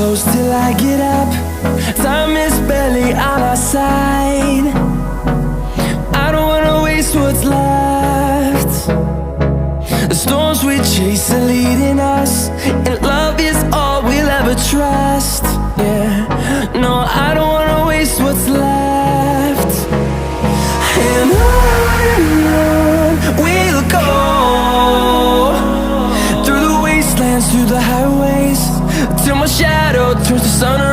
close till I get up. Time is barely on our side. I don't wanna waste what's left. The storms we chase are leading us, and love is all we'll ever trust. Yeah, no, I don't wanna waste what's left. And on we'll go, through the wastelands, through the highways, till my shadow turns to sun